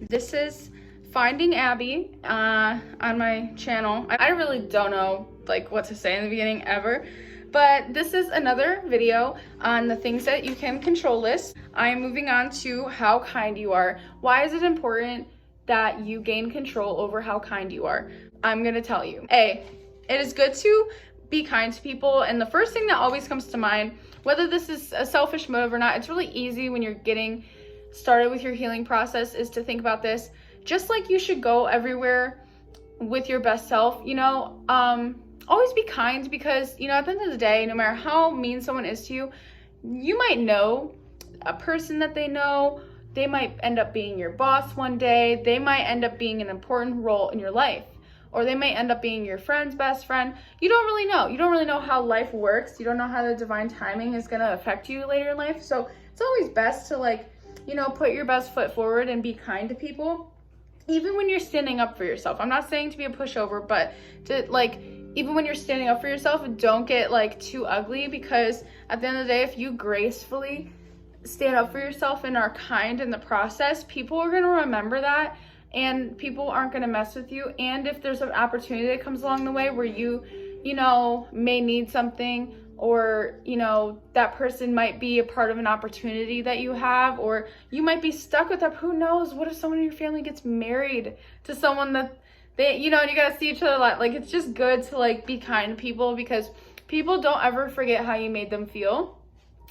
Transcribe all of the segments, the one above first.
This is Finding Abby on my channel. I really don't know like what to say in the beginning ever, but this is another video on the things that you can control list. I am moving on to how kind you are. Why is it important that you gain control over how kind you are? I'm gonna tell you. A, it is good to be kind to people, and the first thing that always comes to mind, whether this is a selfish motive or not, it's really easy when you're getting started with your healing process is to think about this. Just like you should go everywhere with your best self, always be kind, because at the end of the day, no matter how mean someone is to you, you might know a person that they know. They might end up being your boss one day. They might end up being an important role in your life, or they may end up being your friend's best friend. You don't really know. You don't really know how life works. You don't know how the divine timing is going to affect you later in life. So it's always best to put your best foot forward and be kind to people, even when you're standing up for yourself. I'm not saying to be a pushover, but to even when you're standing up for yourself, don't get too ugly, because at the end of the day, if you gracefully stand up for yourself and are kind in the process, people are going to remember that, and people aren't going to mess with you. And if there's an opportunity that comes along the way where you may need something, or that person might be a part of an opportunity that you have, or you might be stuck with them. Who knows? What if someone in your family gets married to someone that they and you gotta see each other a lot. It's just good to be kind to people, because people don't ever forget how you made them feel.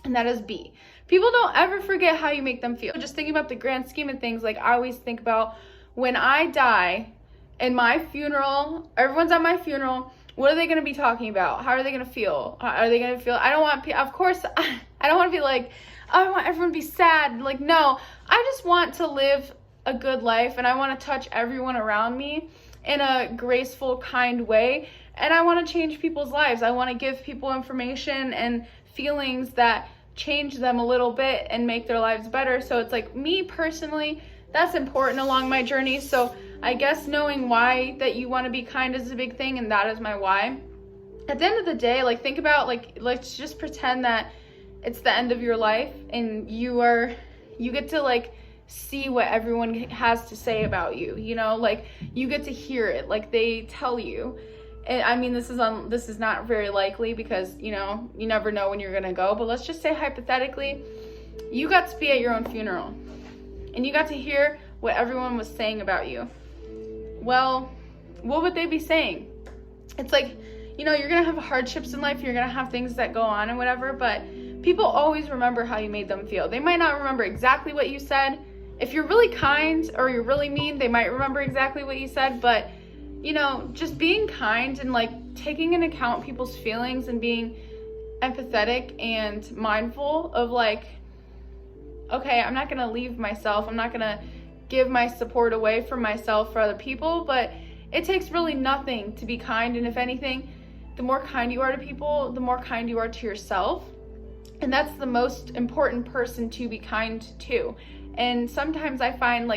And that is B. People don't ever forget how you make them feel. Just thinking about the grand scheme of things, I always think about when I die, in my funeral, everyone's at my funeral, what are they going to be talking about? How are they going to feel? Are they going to feel, of course, I don't want to be oh, I want everyone to be sad. No, I just want to live a good life, and I want to touch everyone around me in a graceful, kind way. And I want to change people's lives. I want to give people information and feelings that change them a little bit and make their lives better. So it's me personally, that's important along my journey. So I guess knowing why that you want to be kind is a big thing, and that is my why. At the end of the day, think about, let's just pretend that it's the end of your life, and you get to see what everyone has to say about you. You get to hear it, they tell you. And I mean, this is not very likely, because you never know when you're gonna go. But let's just say hypothetically, you got to be at your own funeral, and you got to hear what everyone was saying about you. Well, what would they be saying? It's you're gonna have hardships in life, you're gonna have things that go on and whatever, but people always remember how you made them feel. They might not remember exactly what you said. If you're really kind or you're really mean, they might remember exactly what you said, but just being kind and taking into account people's feelings and being empathetic and mindful of okay, I'm not gonna leave myself, I'm not gonna give my support away from myself for other people, but it takes really nothing to be kind. And if anything, the more kind you are to people, the more kind you are to yourself. And that's the most important person to be kind to. And sometimes I find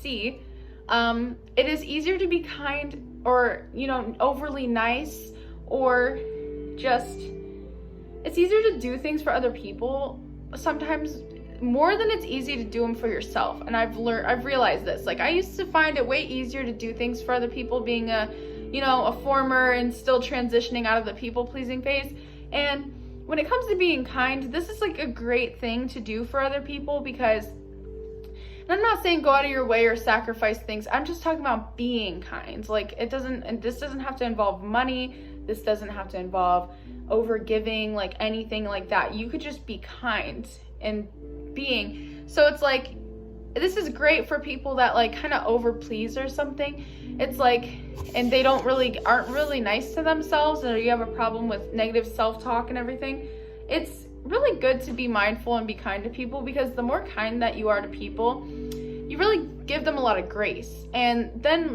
C, it is easier to be kind or, overly nice, or just, it's easier to do things for other people sometimes more than it's easy to do them for yourself. And I've realized this. I used to find it way easier to do things for other people, being a former and still transitioning out of the people-pleasing phase. And when it comes to being kind, this is a great thing to do for other people, because, and I'm not saying go out of your way or sacrifice things. I'm just talking about being kind. This doesn't have to involve money. This doesn't have to involve over-giving, anything like that. You could just be kind and being. So it's this is great for people that kind of over please or something. It's and they aren't really nice to themselves, or you have a problem with negative self-talk and everything. It's really good to be mindful and be kind to people, because the more kind that you are to people, you really give them a lot of grace. And then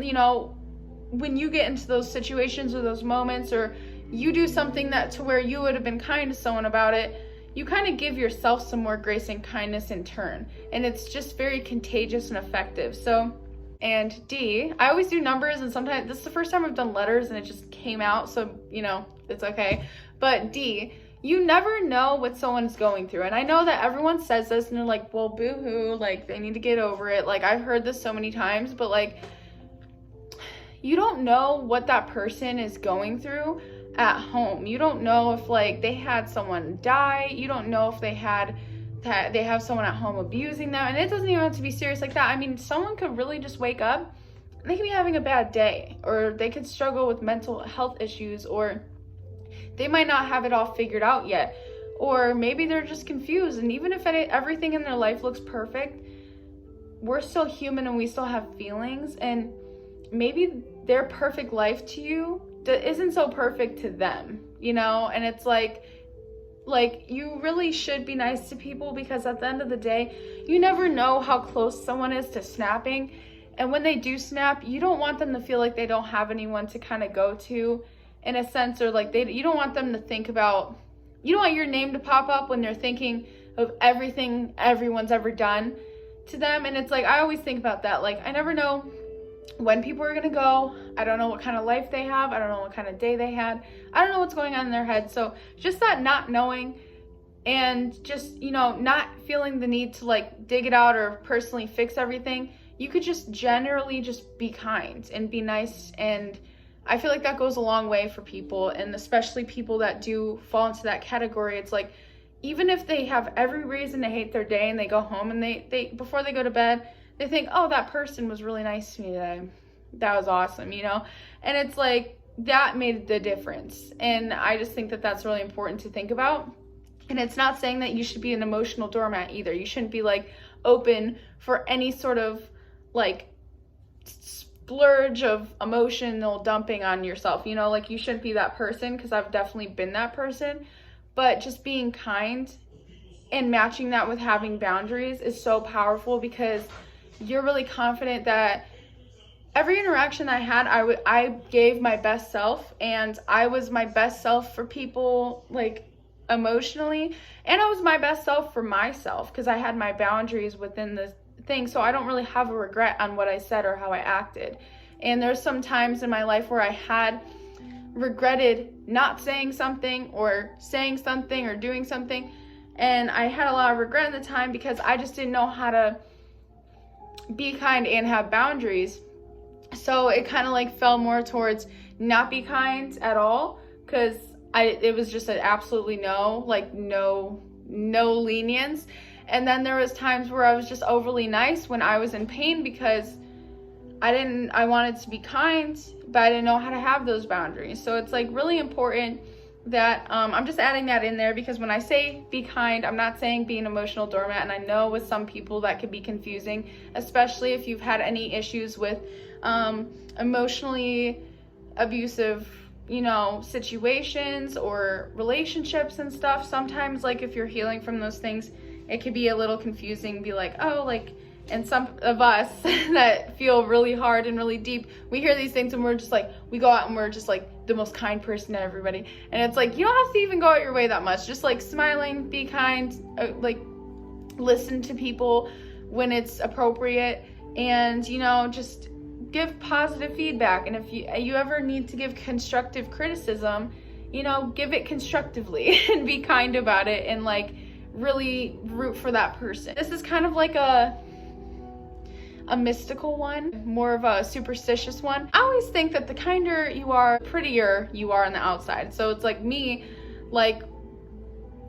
when you get into those situations or those moments, or you do something that to where you would have been kind to someone about it, you kind of give yourself some more grace and kindness in turn. And it's just very contagious and effective. So, and D, I always do numbers, and sometimes, this is the first time I've done letters and it just came out, so, it's okay. But D, you never know what someone's going through. And I know that everyone says this and they're like, well, boo-hoo, like they need to get over it. Like I've heard this so many times, but like you don't know what that person is going through at home. You don't know if like they had someone die. You don't know if they have someone at home abusing them. And it doesn't even have to be serious like that. I mean, someone could really just wake up and they could be having a bad day, or they could struggle with mental health issues, or they might not have it all figured out yet, or maybe they're just confused. And even if everything in their life looks perfect, we're still human and we still have feelings, and maybe their perfect life to you isn't so perfect to them, you know? And it's like you really should be nice to people, because at the end of the day, you never know how close someone is to snapping. And when they do snap, you don't want them to feel like they don't have anyone to kind of go to, in a sense, or like you don't want them to think about, you don't want your name to pop up when they're thinking of everything everyone's ever done to them. And it's like, I always think about that. Like, I never know when people are gonna go. I don't know what kind of life they have. I don't know what kind of day they had. I don't know what's going on in their head. So just that not knowing, and just, you know, not feeling the need to like dig it out or personally fix everything. You could just generally just be kind and be nice, and I feel like that goes a long way for people, and especially people that do fall into that category. It's like, even if they have every reason to hate their day and they go home and they before they go to bed, they think, oh, that person was really nice to me today. That was awesome, you know? And it's like, that made the difference. And I just think that that's really important to think about. And it's not saying that you should be an emotional doormat either. You shouldn't be like open for any sort of like splurge of emotional dumping on yourself, you know? Like, you shouldn't be that person, because I've definitely been that person. But just being kind and matching that with having boundaries is so powerful, because you're really confident that every interaction I had, I gave my best self, and I was my best self for people, like emotionally, and I was my best self for myself, because I had my boundaries within the thing. So I don't really have a regret on what I said or how I acted. And there's some times in my life where I had regretted not saying something or saying something or doing something, and I had a lot of regret at the time because I just didn't know how to be kind and have boundaries. So it kind of like fell more towards not be kind at all, because it was just an absolutely no, like no lenience. And then there was times where I was just overly nice when I was in pain, because I wanted to be kind, but I didn't know how to have those boundaries. So it's like really important that I'm just adding that in there, because when I say be kind, I'm not saying be an emotional doormat. And I know with some people that could be confusing, especially if you've had any issues with emotionally abusive, you know, situations or relationships and stuff. Sometimes, like, if you're healing from those things, it could be a little confusing, be like, oh, like, and some of us that feel really hard and really deep, we hear these things and we're just like, we go out and we're just like the most kind person to everybody. And it's like, you don't have to even go out your way that much. Just like smiling, be kind, like listen to people when it's appropriate, and, you know, just give positive feedback. And if you ever need to give constructive criticism, you know, give it constructively and be kind about it, and like really root for that person. This is kind of like a mystical one, more of a superstitious one. I always think that the kinder you are, prettier you are on the outside. So it's like me, like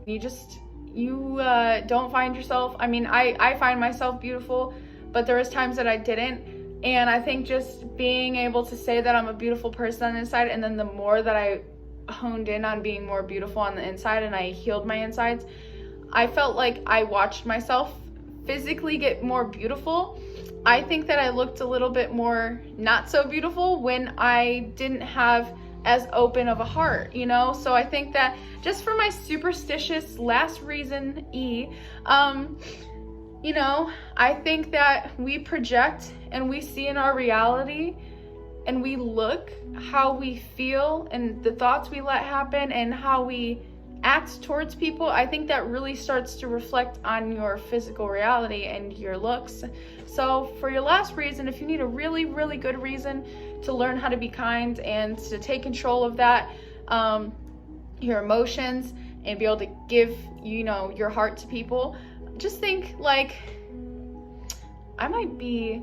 you don't find yourself, I mean, I find myself beautiful, but there was times that I didn't. And I think just being able to say that I'm a beautiful person on the inside, and then the more that I honed in on being more beautiful on the inside and I healed my insides, I felt like I watched myself physically get more beautiful. I think that I looked a little bit more not so beautiful when I didn't have as open of a heart, you know? So I think that just for my superstitious last reason, you know, I think that we project and we see in our reality, and we look how we feel and the thoughts we let happen and how we act towards people. I think that really starts to reflect on your physical reality and your looks. So for your last reason, if you need a really, really good reason to learn how to be kind and to take control of that, your emotions, and be able to give, you know, your heart to people, just think like, I might be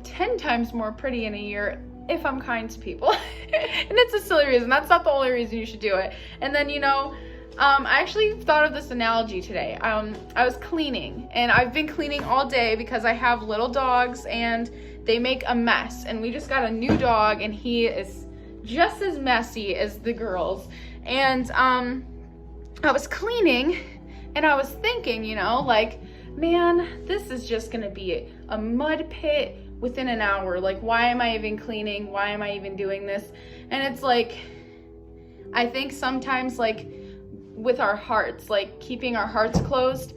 10 times more pretty in a year if I'm kind to people. And it's a silly reason. That's not the only reason you should do it. And then, you know, I actually thought of this analogy today. I was cleaning, and I've been cleaning all day because I have little dogs and they make a mess. And we just got a new dog, and he is just as messy as the girls. And I was cleaning, and I was thinking, you know, like, man, this is just gonna be a mud pit within an hour. Like, why am I even cleaning? Why am I even doing this? And it's like, I think sometimes, like, with our hearts, like keeping our hearts closed,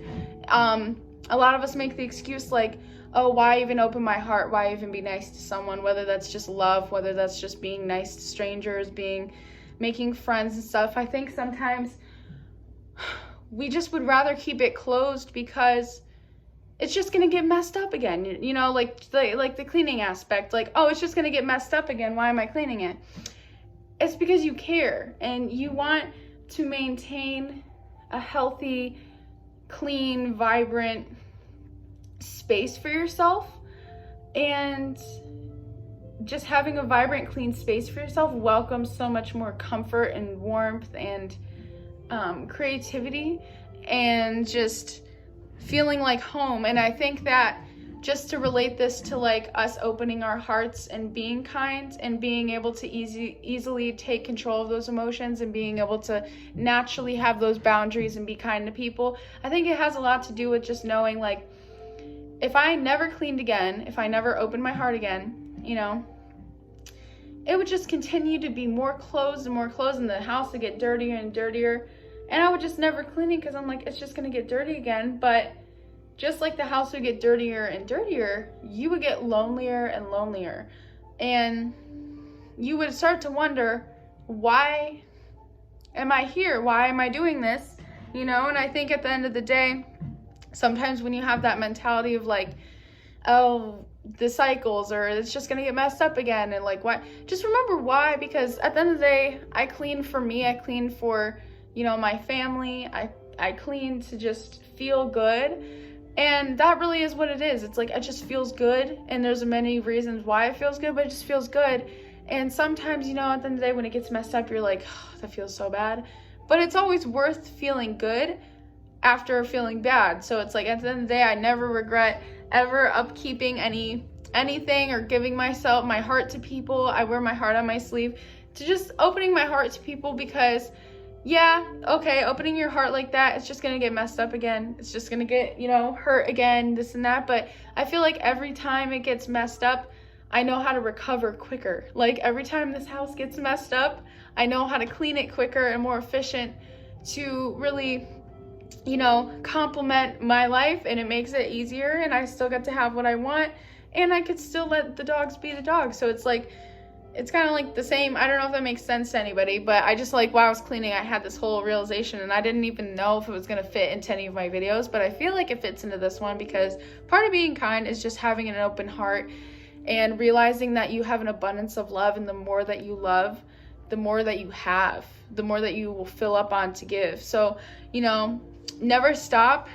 a lot of us make the excuse like, oh, why even open my heart? Why even be nice to someone? Whether that's just love, whether that's just being nice to strangers, making friends and stuff. I think sometimes we just would rather keep it closed because it's just gonna get messed up again. You know, like the cleaning aspect, like, oh, it's just gonna get messed up again. Why am I cleaning it? It's because you care and you want to maintain a healthy, clean, vibrant space for yourself. And just having a vibrant, clean space for yourself welcomes so much more comfort and warmth and creativity and just feeling like home. And I think that just to relate this to like us opening our hearts and being kind and being able to easily take control of those emotions and being able to naturally have those boundaries and be kind to people, I think it has a lot to do with just knowing, like, if I never cleaned again, if I never opened my heart again, you know, it would just continue to be more clothes and more clothes, and the house would get dirtier and dirtier, and I would just never clean it because I'm like, it's just gonna get dirty again. But just like the house would get dirtier and dirtier, you would get lonelier and lonelier. And you would start to wonder, why am I here? Why am I doing this? You know, and I think at the end of the day, sometimes when you have that mentality of like, oh, the cycles, or it's just gonna get messed up again, and like, why? Just remember why, because at the end of the day, I clean for me, I clean for, you know, my family, I clean to just feel good. And that really is what it is. It's like, it just feels good, and there's many reasons why it feels good, but it just feels good. And sometimes, you know, at the end of the day, when it gets messed up, you're like, oh, that feels so bad. But it's always worth feeling good after feeling bad. So it's like, at the end of the day, I never regret ever upkeeping anything or giving my heart to people. I wear my heart on my sleeve, to just opening my heart to people, because yeah, okay, opening your heart like that, it's just gonna get messed up again. It's just gonna get, you know, hurt again, this and that. But I feel like every time it gets messed up, I know how to recover quicker. Like, every time this house gets messed up, I know how to clean it quicker and more efficient to really, you know, complement my life, and it makes it easier, and I still get to have what I want, and I could still let the dogs be the dogs. So it's like, it's kind of like the same. I don't know if that makes sense to anybody, but I just, like, while I was cleaning, I had this whole realization, and I didn't even know if it was going to fit into any of my videos, but I feel like it fits into this one, because part of being kind is just having an open heart and realizing that you have an abundance of love, and the more that you love, the more that you have, the more that you will fill up on to give. So, you know, never stop,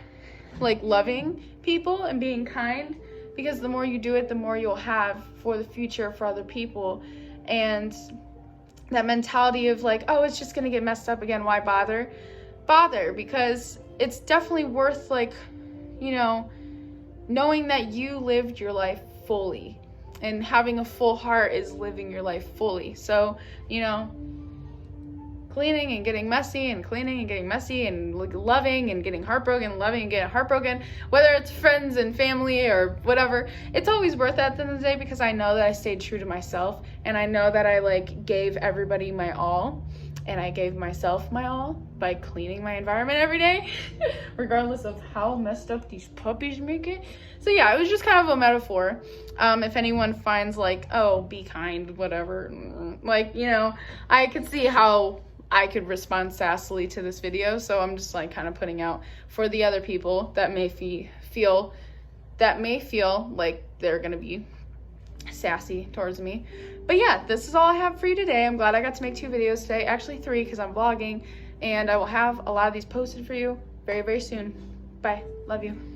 like, loving people and being kind, because the more you do it, the more you'll have for the future for other people. And that mentality of like, oh, it's just gonna get messed up again, why bother, because it's definitely worth, like, you know, knowing that you lived your life fully, and having a full heart is living your life fully. So, you know, cleaning and getting messy, and cleaning and getting messy, and like loving and getting heartbroken, loving and getting heartbroken, whether it's friends and family or whatever, it's always worth it at the end of the day, because I know that I stayed true to myself, and I know that I, like, gave everybody my all, and I gave myself my all by cleaning my environment every day, regardless of how messed up these puppies make it. So yeah, it was just kind of a metaphor. If anyone finds like, oh, be kind, whatever, like, you know, I could see how I could respond sassily to this video, so I'm just, like, kind of putting out for the other people that may feel like they're gonna be sassy towards me. But yeah, this is all I have for you today. I'm glad I got to make 2 videos today, actually 3, because I'm vlogging, and I will have a lot of these posted for you very, very soon. Bye. Love you.